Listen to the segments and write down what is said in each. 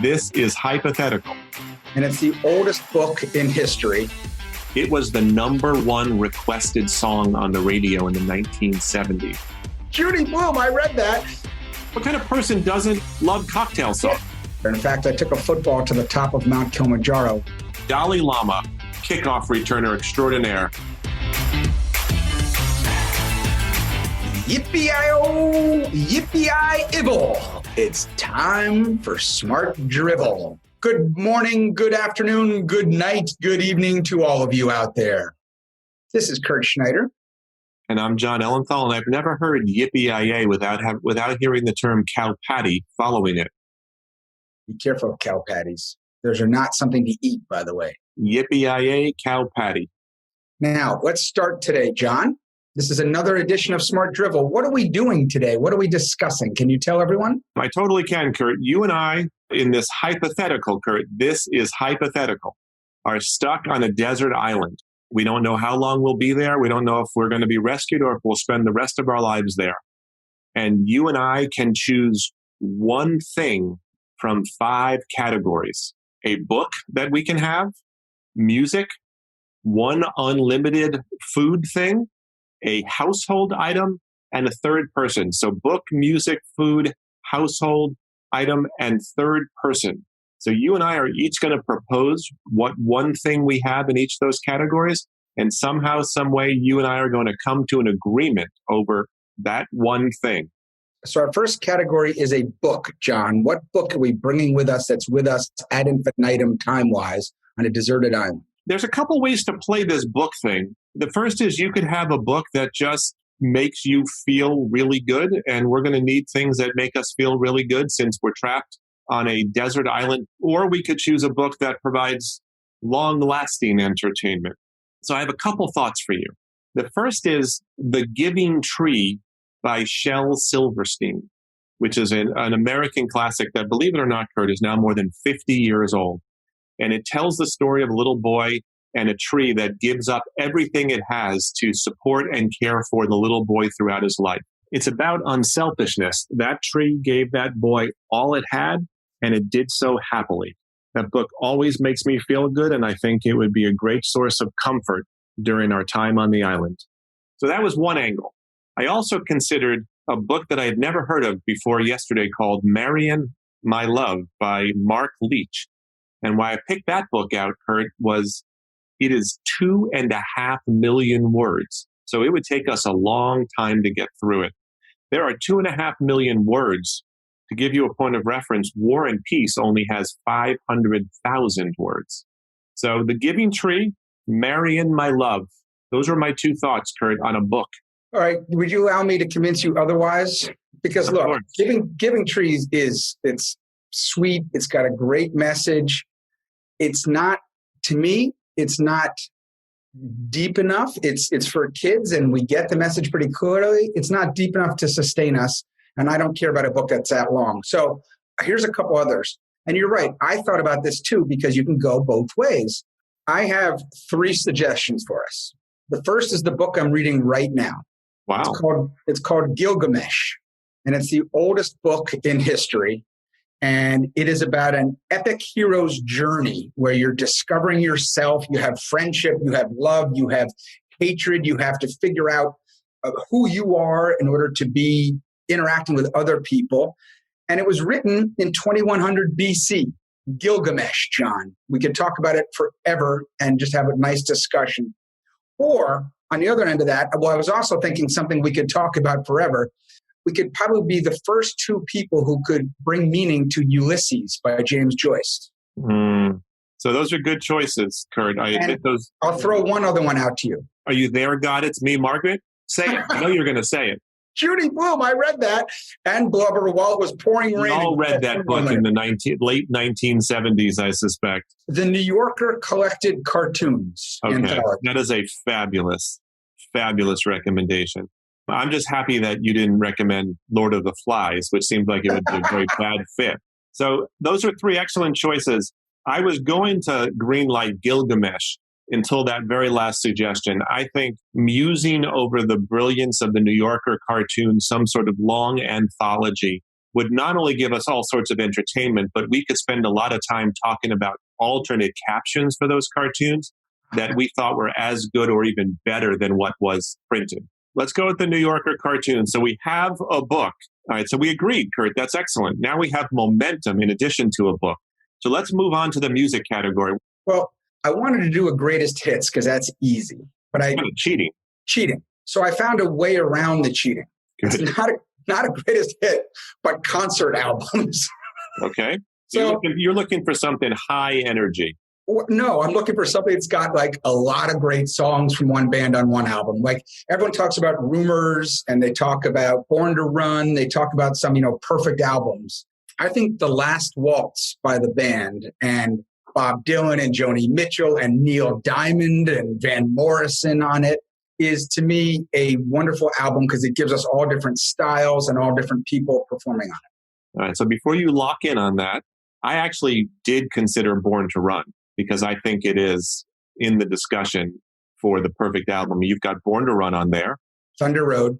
This is hypothetical. And it's the oldest book in history. It was the #1 requested song on the radio in the 1970s. Judy Bloom, I read that. What kind of person doesn't love cocktail songs? In fact, I took a football to the top of Mount Kilimanjaro. Dalai Lama, kickoff returner extraordinaire. Yippee-I-oh, yippee-I-ibble. It's time for Smart Drivel. Good morning, good afternoon, good night, good evening to all of you out there. This is Kurt Schneider. And I'm Jon Ellenthal, and I've never heard yippee-I-yay without hearing the term cow patty following it. Be careful of cow patties. Those are not something to eat, by the way. Yippee-I-yay, cow patty. Now, let's start today, Jon. This is another edition of Smart Drivel. What are we doing today? What are we discussing? Can you tell everyone? I totally can, Kurt. You and I, in this hypothetical, Kurt, this is hypothetical, are stuck on a desert island. We don't know how long we'll be there. We don't know if we're going to be rescued or if we'll spend the rest of our lives there. And you and I can choose one thing from 5 categories. A book that we can have, music, one unlimited food thing, a household item, and a third person. So book, music, food, household item, and third person. So you and I are each going to propose what one thing we have in each of those categories. And somehow, some way, you and I are going to come to an agreement over that one thing. So our first category is a book, Jon. What book are we bringing with us that's with us ad infinitum time-wise on a deserted island? There's a couple ways to play this book thing. The first is you could have a book that just makes you feel really good, and we're going to need things that make us feel really good since we're trapped on a desert island. Or we could choose a book that provides long-lasting entertainment. So I have a couple thoughts for you. The first is The Giving Tree by Shel Silverstein, which is an American classic that, believe it or not, Kurt, is now more than 50 years old. And it tells the story of a little boy and a tree that gives up everything it has to support and care for the little boy throughout his life. It's about unselfishness. That tree gave that boy all it had, and it did so happily. That book always makes me feel good, and I think it would be a great source of comfort during our time on the island. So that was one angle. I also considered a book that I had never heard of before yesterday called Marion, My Love by Mark Leach. And why I picked that book out, Kurt, was it is 2.5 million words. So it would take us a long time to get through it. There are 2.5 million words. To give you a point of reference, War and Peace only has 500,000 words. So The Giving Tree, Marion, My Love. Those are my 2 thoughts, Kurt, on a book. All right. Would you allow me to convince you otherwise? Because look, Giving Trees it's sweet. It's got a great message. It's not, to me, it's not deep enough. It's for kids, and we get the message pretty clearly. It's not deep enough to sustain us, and I don't care about a book that's that long. So here's a couple others. And you're right. I thought about this too, because you can go both ways. I have 3 suggestions for us. The first is the book I'm reading right now. Wow. It's called Gilgamesh, and it's the oldest book in history. And it is about an epic hero's journey where you're discovering yourself. You have friendship, you have love, you have hatred. You have to figure out who you are in order to be interacting with other people. And it was written in 2100 BC. Gilgamesh, Jon. We could talk about it forever and just have a nice discussion. Or on the other end of that, well, I was also thinking something we could talk about forever. We could probably be the first 2 people who could bring meaning to Ulysses by James Joyce. So those are good choices, Kurt. I admit those. I'll throw one other one out to you. Are you there, God? It's me, Margaret? Say it. I know you're going to say it. Judy Bloom, I read that. And Blubber while it was pouring rain. We all read that book in the late 1970s, I suspect. The New Yorker collected cartoons. Okay, that is a fabulous recommendation. I'm just happy that you didn't recommend Lord of the Flies, which seems like it would be a very bad fit. So those are 3 excellent choices. I was going to greenlight Gilgamesh until that very last suggestion. I think musing over the brilliance of the New Yorker cartoon, some sort of long anthology would not only give us all sorts of entertainment, but we could spend a lot of time talking about alternate captions for those cartoons that we thought were as good or even better than what was printed. Let's go with the New Yorker cartoon. So we have a book. All right, so we agreed, Kurt. That's excellent. Now we have momentum in addition to a book. So let's move on to the music category. Well, I wanted to do a greatest hits because that's easy. But Cheating. So I found a way around the cheating. Good. It's not a greatest hit, but concert albums. Okay. So you're looking for something high energy. No, I'm looking for something that's got like a lot of great songs from one band on one album. Like everyone talks about Rumors and they talk about Born to Run. They talk about some, perfect albums. I think The Last Waltz by the band and Bob Dylan and Joni Mitchell and Neil Diamond and Van Morrison on it is to me a wonderful album because it gives us all different styles and all different people performing on it. All right. So before you lock in on that, I actually did consider Born to Run because I think it is in the discussion for the perfect album. You've got Born to Run on there. Thunder Road.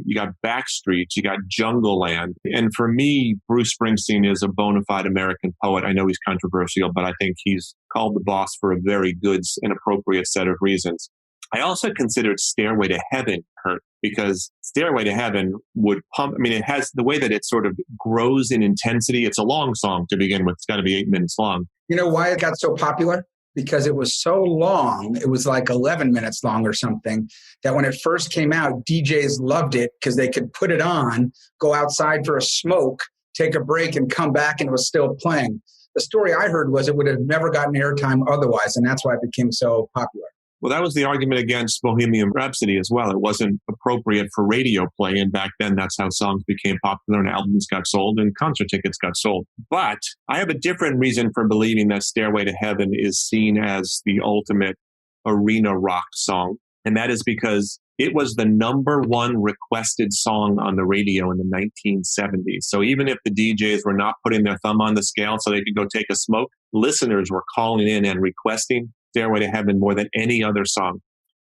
You got Backstreets, you got Jungle Land. And for me, Bruce Springsteen is a bona fide American poet. I know he's controversial, but I think he's called the boss for a very good and appropriate set of reasons. I also considered Stairway to Heaven, Kurt, because Stairway to Heaven would pump. I mean, it has the way that it sort of grows in intensity. It's a long song to begin with. It's got to be 8 minutes long. You know why it got so popular? Because it was so long, it was like 11 minutes long or something, that when it first came out, DJs loved it because they could put it on, go outside for a smoke, take a break, and come back, and it was still playing. The story I heard was it would have never gotten airtime otherwise, and that's why it became so popular. Well, that was the argument against Bohemian Rhapsody as well. It wasn't appropriate for radio play, and back then that's how songs became popular and albums got sold and concert tickets got sold. But I have a different reason for believing that Stairway to Heaven is seen as the ultimate arena rock song, and that is because it was the number one requested song on the radio in the 1970s. So even if the DJs were not putting their thumb on the scale so they could go take a smoke, listeners were calling in and requesting Stairway to Heaven more than any other song.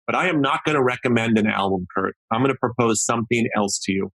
But I am not going to recommend an album, Kurt. I'm going to propose something else to you,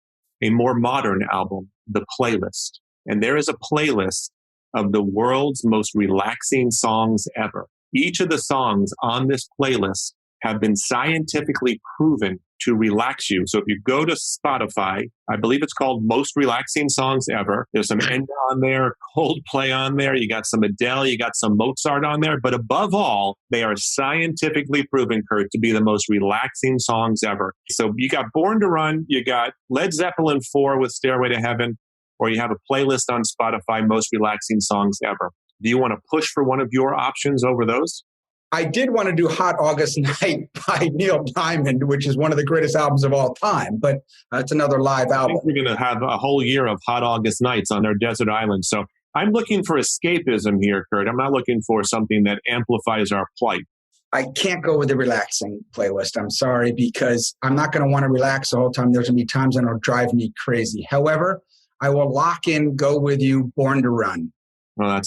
a more modern album, The Playlist. And there is a playlist of the world's most relaxing songs ever. Each of the songs on this playlist have been scientifically proven to relax you. So if you go to Spotify, I believe it's called Most Relaxing Songs Ever. There's some Enya on there, Coldplay on there. You got some Adele, you got some Mozart on there. But above all, they are scientifically proven, Kurt, to be the most relaxing songs ever. So you got Born to Run, you got Led Zeppelin 4 with Stairway to Heaven, or you have a playlist on Spotify, Most Relaxing Songs Ever. Do you want to push for one of your options over those? I did want to do Hot August Night by Neil Diamond, which is one of the greatest albums of all time, but it's another live album. I think we're going to have a whole year of Hot August Nights on our desert island. So I'm looking for escapism here, Kurt. I'm not looking for something that amplifies our plight. I can't go with the relaxing playlist. I'm sorry, because I'm not going to want to relax the whole time. There's going to be times that it'll drive me crazy. However, I will lock in, go with you, Born to Run. Well,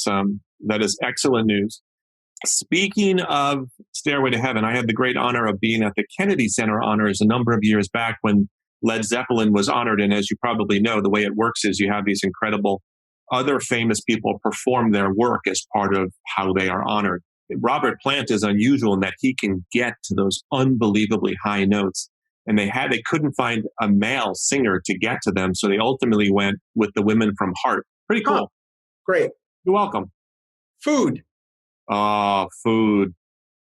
that is excellent news. Speaking of Stairway to Heaven, I had the great honor of being at the Kennedy Center Honors a number of years back when Led Zeppelin was honored. And as you probably know, the way it works is you have these incredible other famous people perform their work as part of how they are honored. Robert Plant is unusual in that he can get to those unbelievably high notes. And they couldn't find a male singer to get to them. So they ultimately went with the women from Heart. Pretty cool. Oh, great. You're welcome. Food. Oh, food.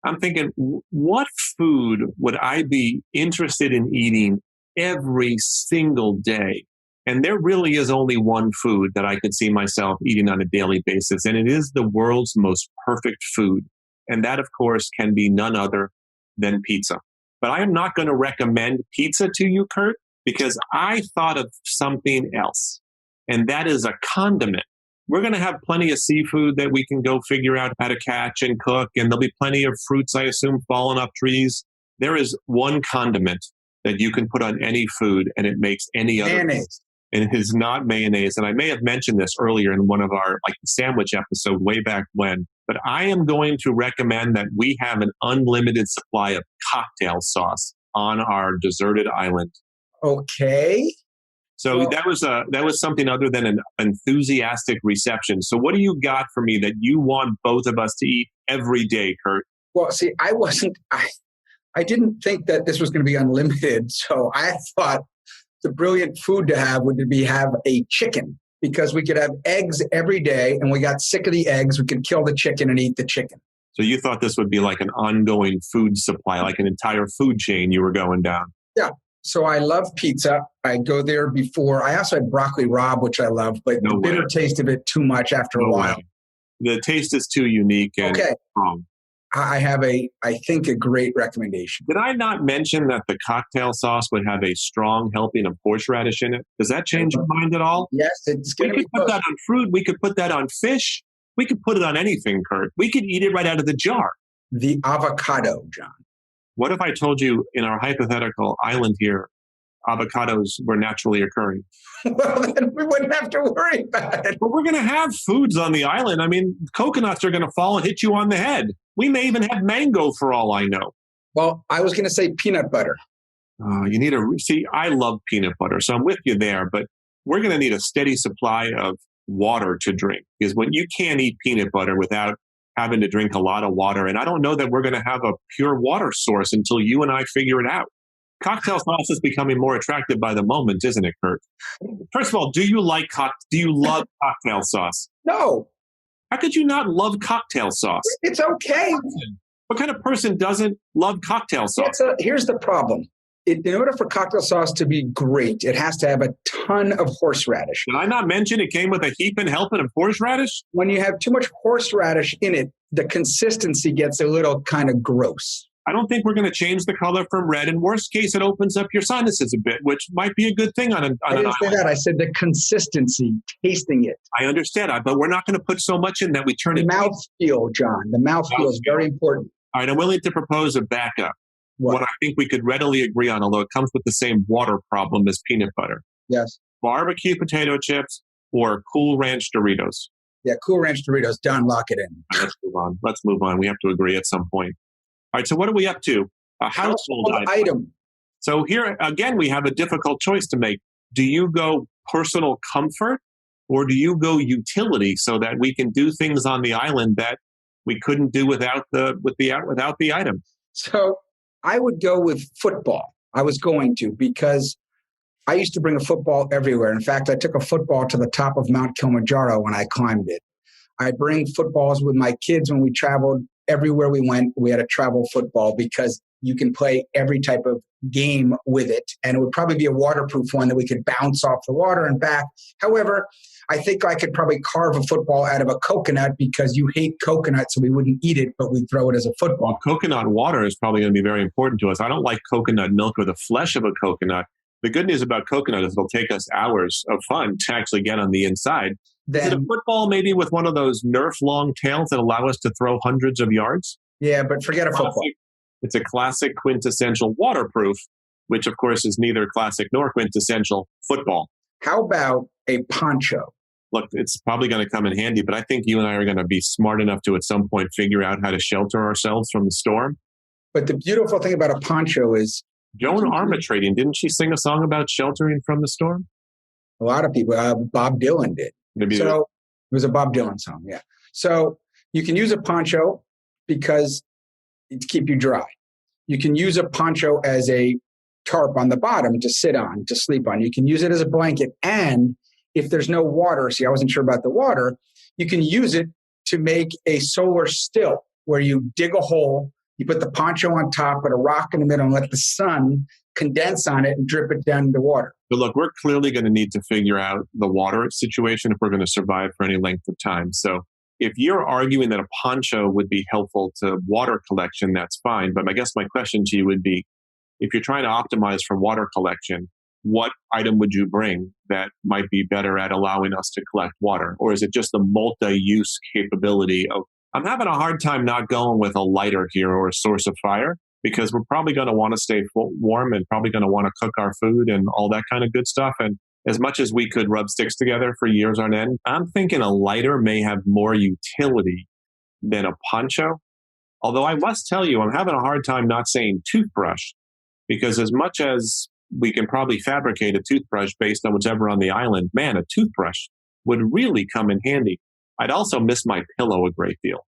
I'm thinking, what food would I be interested in eating every single day? And there really is only one food that I could see myself eating on a daily basis, and it is the world's most perfect food. And that, of course, can be none other than pizza. But I am not going to recommend pizza to you, Kurt, because I thought of something else, and that is a condiment. We're going to have plenty of seafood that we can go figure out how to catch and cook, and there'll be plenty of fruits, I assume, falling off trees. There is one condiment that you can put on any food, and it makes any other. Mayonnaise. And it is not mayonnaise. And I may have mentioned this earlier in one of our sandwich episode way back when, but I am going to recommend that we have an unlimited supply of cocktail sauce on our deserted island. Okay. So Well, that was something other than an enthusiastic reception. So what do you got for me that you want both of us to eat every day, Kurt? well, see, I didn't think that this was going to be unlimited. So I thought the brilliant food to have would be have a chicken, because we could have eggs every day, and we got sick of the eggs. We could kill the chicken and eat the chicken. So you thought this would be like an ongoing food supply, like an entire food chain you were going down. Yeah. So I love pizza. I go there before. I also had broccoli rabe, which I love, but No the bitter way. taste of it too much after a No while. way. The taste is too unique and Okay. strong. I have I think, a great recommendation. Did I not mention that the cocktail sauce would have a strong helping of horseradish in it? Does that change your mind at all? Yes, it's We going to be could put that on fruit. We could put that on fish. We could put it on anything, Kurt. We could eat it right out of the jar. the avocado, John. What if I told you in our hypothetical island here, avocados were naturally occurring? Well, then we wouldn't have to worry about it. But we're going to have foods on the island. I mean, coconuts are going to fall and hit you on the head. We may even have mango for all I know. Well, I was going to say peanut butter. You need see, I love peanut butter, so I'm with you there, but we're going to need a steady supply of water to drink, because when you can't eat peanut butter without having to drink a lot of water, and I don't know that we're going to have a pure water source until you and I figure it out. Cocktail sauce is becoming more attractive by the moment, isn't it, Kurt? First of all, do you love cocktail sauce? No, How could you not love cocktail sauce? it's okay. What kind of person doesn't love cocktail sauce? Here's the problem. In order for cocktail sauce to be great, it has to have a ton of horseradish. Did I not mention it came with a heaping helping of horseradish? When you have too much horseradish in it, the consistency gets a little kind of gross. I don't think we're going to change the color from red. In worst case, it opens up your sinuses a bit, which might be a good thing on an I didn't say island. that. I said the consistency, tasting it. I understand, but we're not going to put so much in that we turn The it. mouthfeel, John. The mouthfeel is very important. All right, I'm willing to propose a backup. What I think we could readily agree on, although it comes with the same water problem as peanut butter. Yes. Barbecue potato chips or Cool Ranch Doritos. Yeah, Cool Ranch Doritos. Done. Lock it in. Let's move on. Let's move on. We have to agree at some point. All right, so what are we up to? A household item. So here, again, we have a difficult choice to make. Do you go personal comfort or do you go utility so that we can do things on the island that we couldn't do without the item? So I would go with football. I was going to, because I used to bring a football everywhere. In fact, I took a football to the top of Mount Kilimanjaro when I climbed it. I bring footballs with my kids when we traveled. Everywhere we went, we had a travel football, because you can play every type of game with it. And it would probably be a waterproof one that we could bounce off the water and back. However, I think I could probably carve a football out of a coconut, because you hate coconut, so we wouldn't eat it, but we'd throw it as a football. Coconut water is probably going to be very important to us. I don't like coconut milk or the flesh of a coconut. The good news about coconut is it'll take us hours of fun to actually get on the inside. Is it a football maybe with one of those Nerf long tails that allow us to throw hundreds of yards? Yeah, but forget a football. It's a classic quintessential waterproof, which of course is neither classic nor quintessential football. How about a poncho? Look, it's probably going to come in handy, but I think you and I are going to be smart enough to at some point figure out how to shelter ourselves from the storm. But the beautiful thing about a poncho is Joan Armatrading, didn't she sing a song about sheltering from the storm? a lot of people, Bob Dylan did. So it was a Bob Dylan song, yeah. So you can use a poncho because to keep you dry. You can use a poncho as a tarp on the bottom to sit on, to sleep on. You can use it as a blanket. And if there's no water, see, I wasn't sure about the water, you can use it to make a solar still where you dig a hole, you put the poncho on top, put a rock in the middle, and let the sun condense on it and drip it down into water. But look, we're clearly going to need to figure out the water situation if we're going to survive for any length of time. So if you're arguing that a poncho would be helpful to water collection, that's fine. But I guess my question to you would be, if you're trying to optimize for water collection, what item would you bring that might be better at allowing us to collect water? Or is it just the multi-use capability of, I'm having a hard time not going with a lighter here or a source of fire, because we're probably going to want to stay warm and probably going to want to cook our food and all that kind of good stuff. And as much as we could rub sticks together for years on end, I'm thinking a lighter may have more utility than a poncho. Although I must tell you, I'm having a hard time not saying toothbrush, because as much as we can probably fabricate a toothbrush based on whatever on the island. Man, a toothbrush would really come in handy. I'd also miss my pillow a great deal.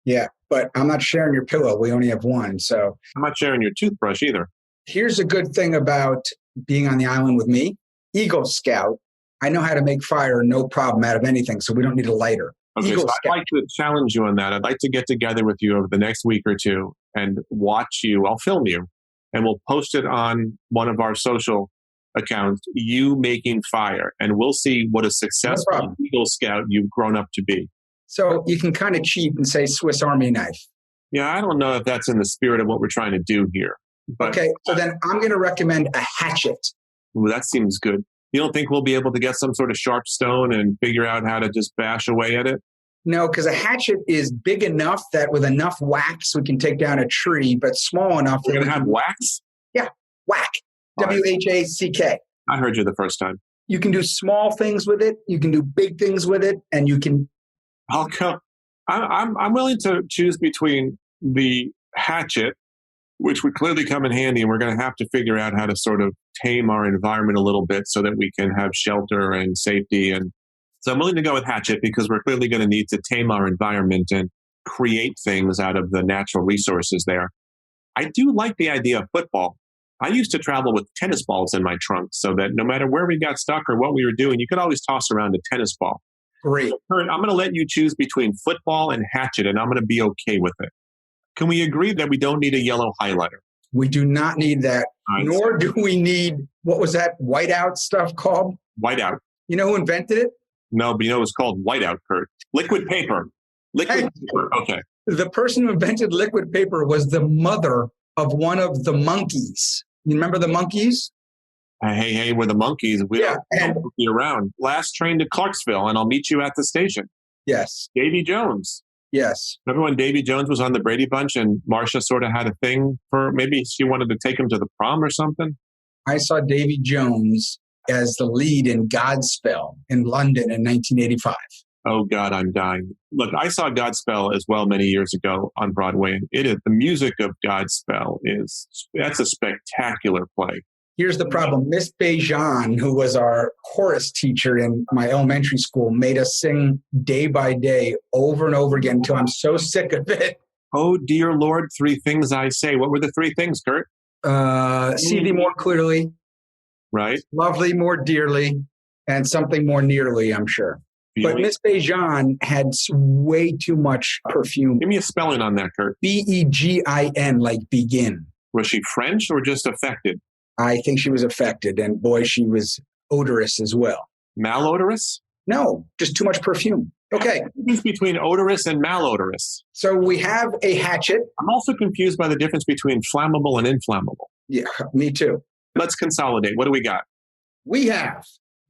Yeah, but I'm not sharing your pillow. We only have one. So I'm not sharing your toothbrush either. here's a good thing about being on the island with me. Eagle Scout, I know how to make fire, no problem, out of anything. So we don't need a lighter. Okay, Eagle so Scout. I'd like to challenge you on that. I'd like to get together with you over the next week or two and watch you. I'll film you and we'll post it on one of our social accounts, you making fire, and we'll see what a successful Eagle Scout you've grown up to be. So you can kind of cheat and say Swiss Army knife. Yeah, I don't know if that's in the spirit of what we're trying to do here. But, okay, so then I'm going to recommend a hatchet. Ooh, that seems good. You don't think we'll be able to get some sort of sharp stone and figure out how to just bash away at it? No, because a hatchet is big enough that with enough wax we can take down a tree, but small enough. We're going to have wax? Yeah, whack. W-H-A-C-K. I heard you the first time. You can do small things with it. You can do big things with it, and you can. I'll come. I'm willing to choose between the hatchet, which would clearly come in handy, and we're going to have to figure out how to sort of tame our environment a little bit so that we can have shelter and safety. And so I'm willing to go with hatchet because we're clearly going to need to tame our environment and create things out of the natural resources there. I do like the idea of football. I used to travel with tennis balls in my trunk so that no matter where we got stuck or what we were doing, you could always toss around a tennis ball. Great. So, Kurt, I'm going to let you choose between football and hatchet, and I'm going to be okay with it. Can we agree that we don't need a yellow highlighter? We do not need that, nor do we need, what was that whiteout stuff called? Whiteout. You know who invented it? No, but you know it was called whiteout, Kurt. Liquid paper. Liquid paper. Okay. The person who invented liquid paper was the mother of one of the monkeys. You remember the monkeys? Hey, we're the monkeys. We don't be around. Last train to Clarksville, and I'll meet you at the station. Yes. Davy Jones. Yes. Remember when Davy Jones was on the Brady Bunch and Marcia sort of had a thing for, maybe she wanted to take him to the prom or something? I saw Davy Jones as the lead in Godspell in London in 1985. Oh, God, I'm dying. Look, I saw Godspell as well many years ago on Broadway. And it is, the music of Godspell that's a spectacular play. Here's the problem. Miss Bejan, who was our chorus teacher in my elementary school, made us sing Day by Day over and over again until I'm so sick of it. Oh, dear Lord, three things I say. What were the three things, Kurt? See thee more clearly. Right. Lovely more dearly. And something more nearly, I'm sure. But Miss Bejan had way too much perfume. Give me a spelling on that, Kurt. B-E-G-I-N, like begin. Was she French or just affected? I think she was affected. And boy, she was odorous as well. Malodorous? No, just too much perfume. Okay. What's the difference between odorous and malodorous? So we have a hatchet. I'm also confused by the difference between flammable and inflammable. Yeah, me too. Let's consolidate. What do we got? We have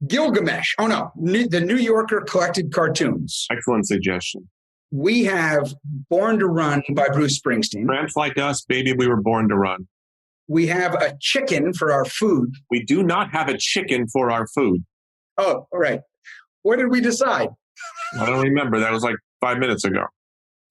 Gilgamesh. Oh, no. The New Yorker collected cartoons. Excellent suggestion. We have Born to Run by Bruce Springsteen. Tramps like us, baby, we were born to run. We have a chicken for our food. We do not have a chicken for our food. Oh, all right. What did we decide? I don't remember. That was like 5 minutes ago.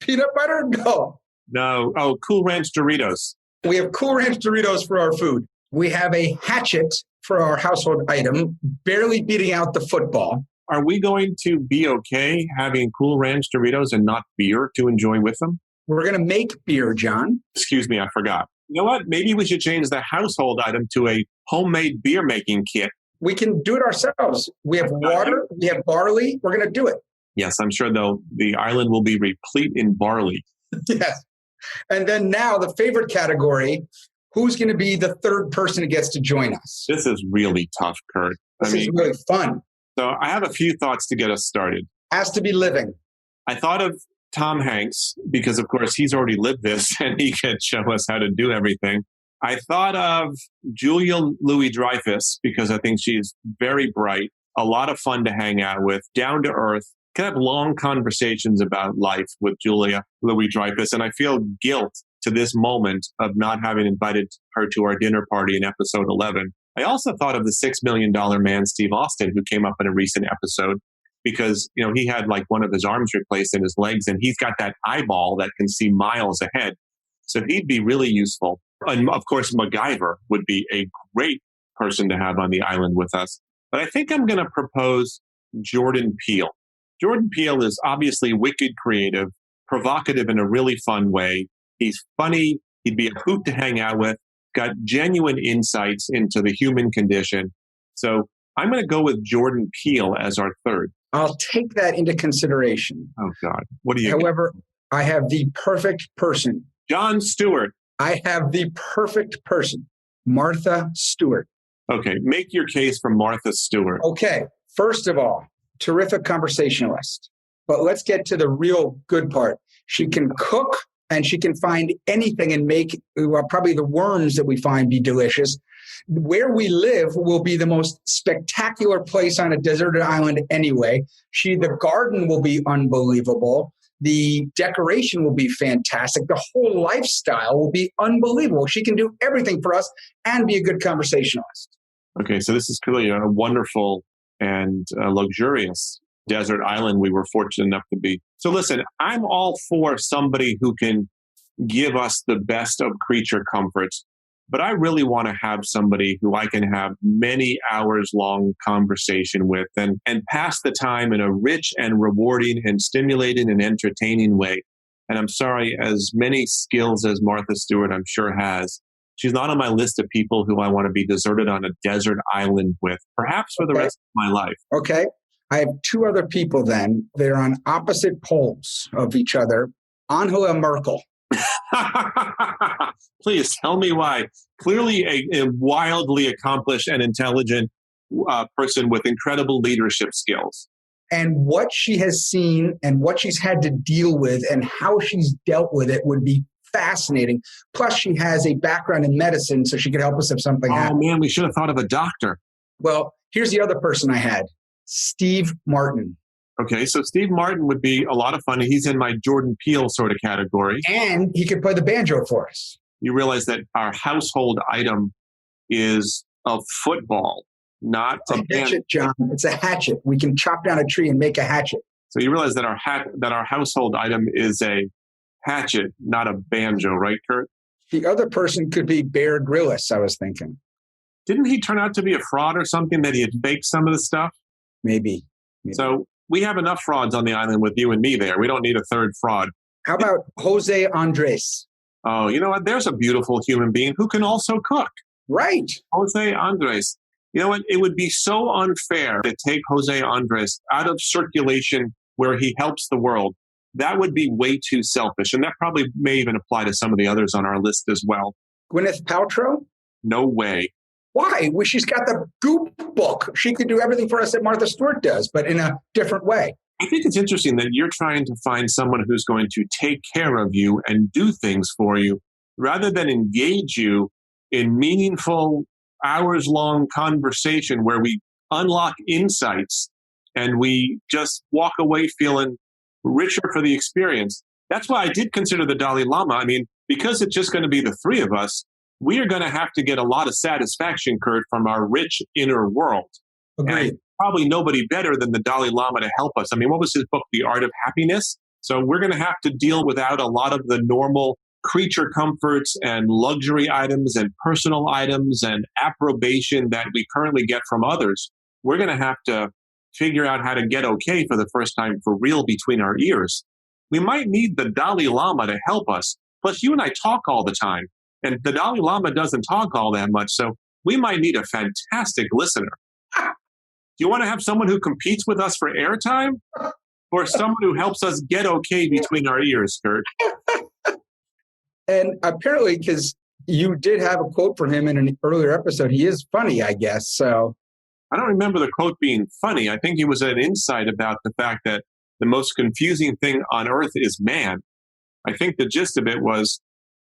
Peanut butter? No. No. Oh, Cool Ranch Doritos. We have Cool Ranch Doritos for our food. We have a hatchet for our household item, barely beating out the football. Are we going to be okay having Cool Ranch Doritos and not beer to enjoy with them? We're going to make beer, John. Excuse me, I forgot. You know what? Maybe we should change the household item to a homemade beer making kit. We can do it ourselves. We have water. We have barley. We're going to do it. Yes, I'm sure, though, the island will be replete in barley. Yes. And then now the favorite category, who's going to be the third person who gets to join us? This is really tough, Kurt. This is really fun. So I have a few thoughts to get us started. Has to be living. I thought of Tom Hanks because, of course, he's already lived this and he can show us how to do everything. I thought of Julia Louis-Dreyfus because I think she's very bright, a lot of fun to hang out with, down to earth. Can have long conversations about life with Julia Louis-Dreyfus, and I feel guilt to this moment of not having invited her to our dinner party in episode 11. I also thought of the $6 million man, Steve Austin, who came up in a recent episode because, you know, he had like one of his arms replaced in his legs, and he's got that eyeball that can see miles ahead. So he'd be really useful. And of course, MacGyver would be a great person to have on the island with us. But I think I'm going to propose Jordan Peele. Jordan Peele is obviously wicked creative, provocative in a really fun way. He's funny. He'd be a hoot to hang out with, got genuine insights into the human condition. So I'm going to go with Jordan Peele as our third. I'll take that into consideration. Oh, God. What do you However, I have the perfect person. Jon Stewart. I have the perfect person. Martha Stewart. Okay. Make your case for Martha Stewart. Okay. First of all, terrific conversationalist. But let's get to the real good part. She can cook and she can find anything and make probably the worms that we find be delicious. Where we live will be the most spectacular place on a deserted island anyway. The garden will be unbelievable. The decoration will be fantastic. The whole lifestyle will be unbelievable. She can do everything for us and be a good conversationalist. Okay, so this is clearly a wonderful and luxurious desert island we were fortunate enough to be. So listen, I'm all for somebody who can give us the best of creature comforts, but I really want to have somebody who I can have many hours long conversation with and pass the time in a rich and rewarding and stimulating and entertaining way. And I'm sorry, as many skills as Martha Stewart I'm sure has, she's not on my list of people who I want to be deserted on a desert island with, perhaps for the rest of my life. Okay. I have two other people then. They're on opposite poles of each other. Angela Merkel. Please tell me why. Clearly a wildly accomplished and intelligent person with incredible leadership skills. And what she has seen and what she's had to deal with and how she's dealt with it would be fascinating. Plus, she has a background in medicine, so she could help us if something happens. Oh, man, we should have thought of a doctor. Well, here's the other person I had, Steve Martin. Okay, so Steve Martin would be a lot of fun. He's in my Jordan Peele sort of category. And he could play the banjo for us. You realize that our household item is a football, not a hatchet, John. It's a hatchet. We can chop down a tree and make a hatchet. So you realize that our household item is a hatchet, not a banjo, right, Kurt? The other person could be Bear Grylls, I was thinking. Didn't he turn out to be a fraud or something, that he had faked some of the stuff? Maybe. So we have enough frauds on the island with you and me there. We don't need a third fraud. How about Jose Andres? Oh, you know what? There's a beautiful human being who can also cook. Right. Jose Andres. You know what? It would be so unfair to take Jose Andres out of circulation where he helps the world. That would be way too selfish. And that probably may even apply to some of the others on our list as well. Gwyneth Paltrow? No way. Why? Well, she's got the Goop book. She could do everything for us that Martha Stewart does, but in a different way. I think it's interesting that you're trying to find someone who's going to take care of you and do things for you rather than engage you in meaningful, hours-long conversation where we unlock insights and we just walk away feeling richer for the experience. That's why I did consider the Dalai Lama. I mean, because it's just going to be the three of us, we are going to have to get a lot of satisfaction, Kurt, from our rich inner world. Agreed. And probably nobody better than the Dalai Lama to help us. I mean, what was his book, The Art of Happiness? So we're going to have to deal without a lot of the normal creature comforts and luxury items and personal items and approbation that we currently get from others. We're going to have to figure out how to get okay for the first time for real between our ears. We might need the Dalai Lama to help us. Plus, you and I talk all the time, and the Dalai Lama doesn't talk all that much, so we might need a fantastic listener. Do you want to have someone who competes with us for airtime, or someone who helps us get okay between our ears, Kurt? And apparently, because you did have a quote from him in an earlier episode, he is funny, I guess. So I don't remember the quote being funny. I think he was an insight about the fact that the most confusing thing on earth is man. I think the gist of it was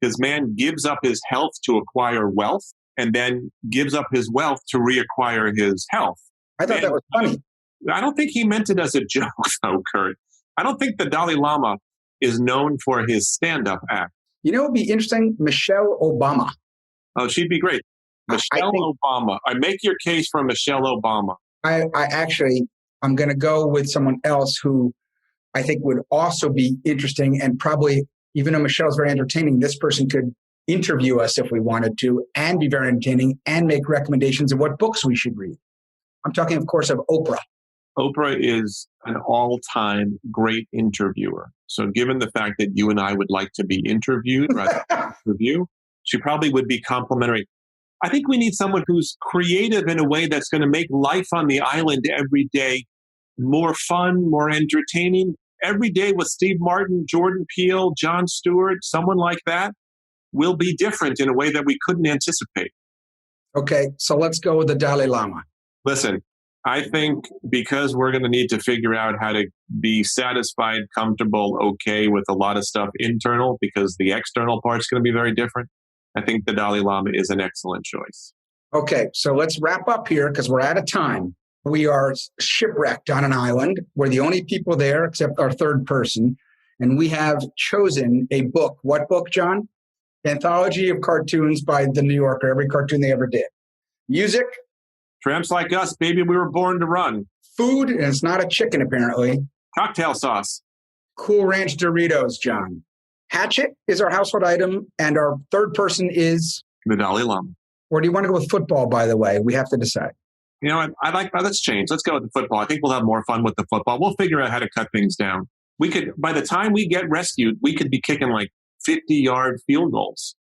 because man gives up his health to acquire wealth and then gives up his wealth to reacquire his health. I thought that was funny. I don't think he meant it as a joke, though, Kurt. I don't think the Dalai Lama is known for his stand-up act. You know what would be interesting? Michelle Obama. Oh, she'd be great. Michelle Obama. I make your case for Michelle Obama. I'm going to go with someone else who I think would also be interesting, and probably, even though Michelle's very entertaining, this person could interview us if we wanted to, and be very entertaining, and make recommendations of what books we should read. I'm talking, of course, of Oprah. Oprah is an all-time great interviewer. So given the fact that you and I would like to be interviewed rather than interview, she probably would be complimentary. I think we need someone who's creative in a way that's going to make life on the island every day more fun, more entertaining. Every day with Steve Martin, Jordan Peele, Jon Stewart, someone like that will be different in a way that we couldn't anticipate. Okay, so let's go with the Dalai Lama. Listen, I think because we're going to need to figure out how to be satisfied, comfortable, okay with a lot of stuff internal, because the external part's going to be very different. I think the Dalai Lama is an excellent choice. Okay, so let's wrap up here because we're out of time. We are shipwrecked on an island. We're the only people there except our third person. And we have chosen a book. What book, John? Anthology of cartoons by The New Yorker, every cartoon they ever did. Music. Tramps Like Us, baby, we were born to run. Food, and it's not a chicken apparently. Cocktail sauce. Cool Ranch Doritos, John. Hatchet is our household item, and our third person is? The Dalai Lama. Or do you want to go with football, by the way? We have to decide. You know, I like, let's change. Let's go with the football. I think we'll have more fun with the football. We'll figure out how to cut things down. We could, by the time we get rescued, we could be kicking like 50-yard field goals.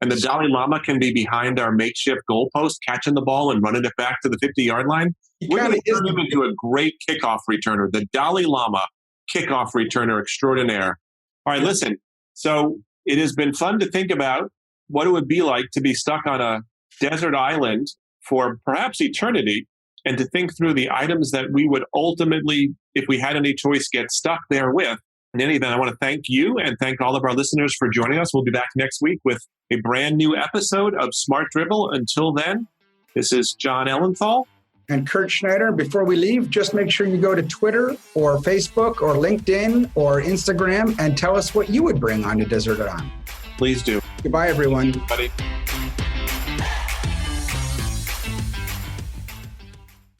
And the Dalai Lama can be behind our makeshift goalpost, catching the ball and running it back to the 50-yard line. We're going to turn him into a great kickoff returner, the Dalai Lama kickoff returner extraordinaire. All right, listen. So it has been fun to think about what it would be like to be stuck on a desert island for perhaps eternity, and to think through the items that we would ultimately, if we had any choice, get stuck there with. In any event, I want to thank you and thank all of our listeners for joining us. We'll be back next week with a brand new episode of Smart Drivel. Until then, this is Jon Ellenthal. And Kurt Schneider. Before we leave, just make sure you go to Twitter or Facebook or LinkedIn or Instagram and tell us what you would bring on a desert island. Please do. Goodbye, everyone. Buddy.